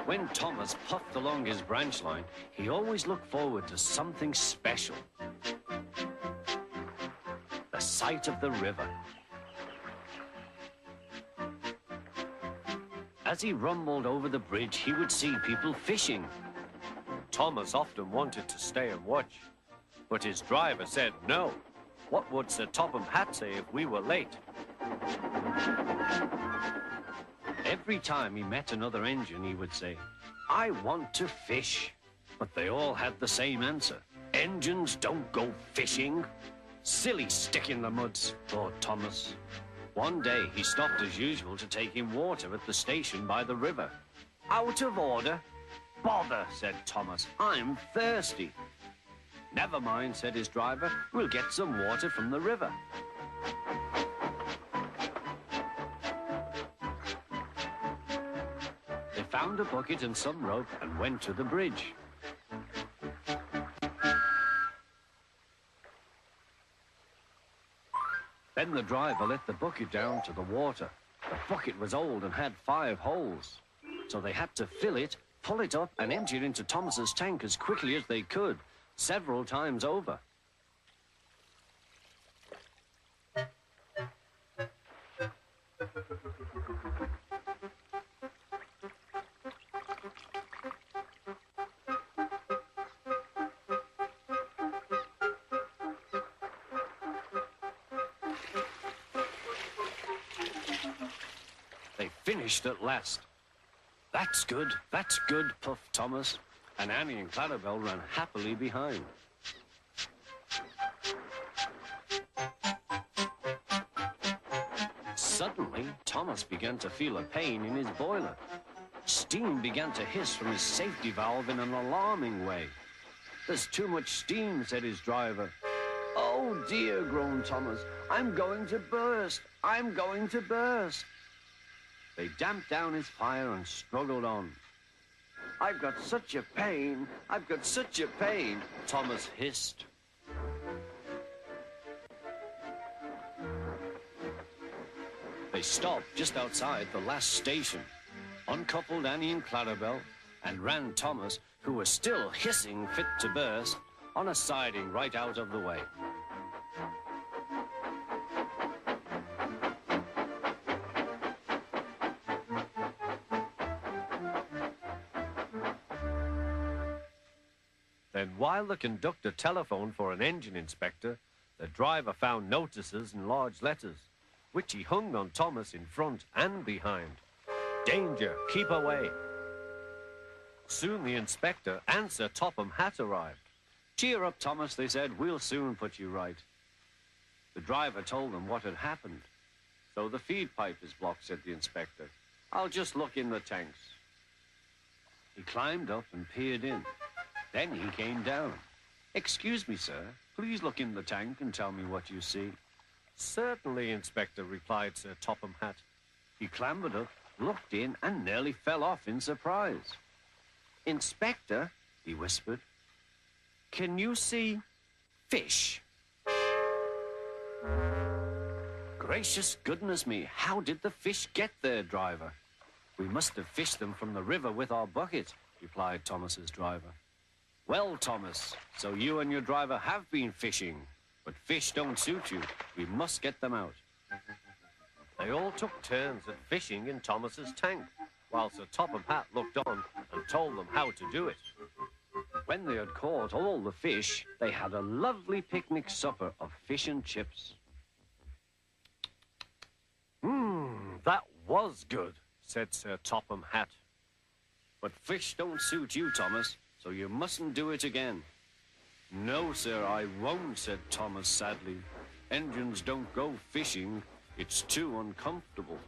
When Thomas puffed along his branch line, he always looked forward to something special. The sight of the river. As he rumbled over the bridge, he would see people fishing. Thomas often wanted to stay and watch, but his driver said no. What would Sir Topham Hatt say if we were late? Every time he met another engine, he would say, "I want to fish." But they all had the same answer. "Engines don't go fishing." Silly stick in the muds, thought Thomas. One day, he stopped as usual to take in water at the station by the river. "Out of order." "Bother," said Thomas. "I'm thirsty." "Never mind," said his driver. "We'll get some water from the river." They found a bucket and some rope and went to the bridge. Then the driver let the bucket down to the water. The bucket was old and had 5 holes, so they had to fill it, pull it up, and empty it into Thomas's tank as quickly as they could, several times over. They finished at last. That's good, puffed Thomas, and Annie and Clarabel ran happily behind. Suddenly, Thomas began to feel a pain in his boiler. Steam began to hiss from his safety valve in an alarming way. "There's too much steam," said his driver. "Oh dear," groaned Thomas. "I'm going to burst. I'm going to burst." They damped down his fire and struggled on. "I've got such a pain. I've got such a pain," Thomas hissed. They stopped just outside the last station, uncoupled Annie and Clarabel, and ran Thomas, who was still hissing fit to burst, on a siding right out of the way. Then, while the conductor telephoned for an engine inspector, the driver found notices in large letters, which he hung on Thomas in front and behind. "Danger, keep away." Soon the inspector and Sir Topham Hatt arrived. "Cheer up, Thomas," they said. "We'll soon put you right." The driver told them what had happened. "So the feed pipe is blocked," said the inspector. "I'll just look in the tanks." He climbed up and peered in. Then he came down. "Excuse me, sir. Please look in the tank and tell me what you see." "Certainly, Inspector," replied Sir Topham Hatt. He clambered up, looked in, and nearly fell off in surprise. "Inspector," he whispered, "can you see fish?" "Gracious goodness me, how did the fish get there, driver?" "We must have fished them from the river with our bucket," replied Thomas's driver. "Well, Thomas, so you and your driver have been fishing, but fish don't suit you. We must get them out." They all took turns at fishing in Thomas's tank, while Sir Topham Hatt looked on and told them how to do it. When they had caught all the fish, they had a lovely picnic supper of fish and chips. That was good," said Sir Topham Hatt. "But fish don't suit you, Thomas, so you mustn't do it again." "No, sir, I won't," said Thomas sadly. "Engines don't go fishing. It's too uncomfortable."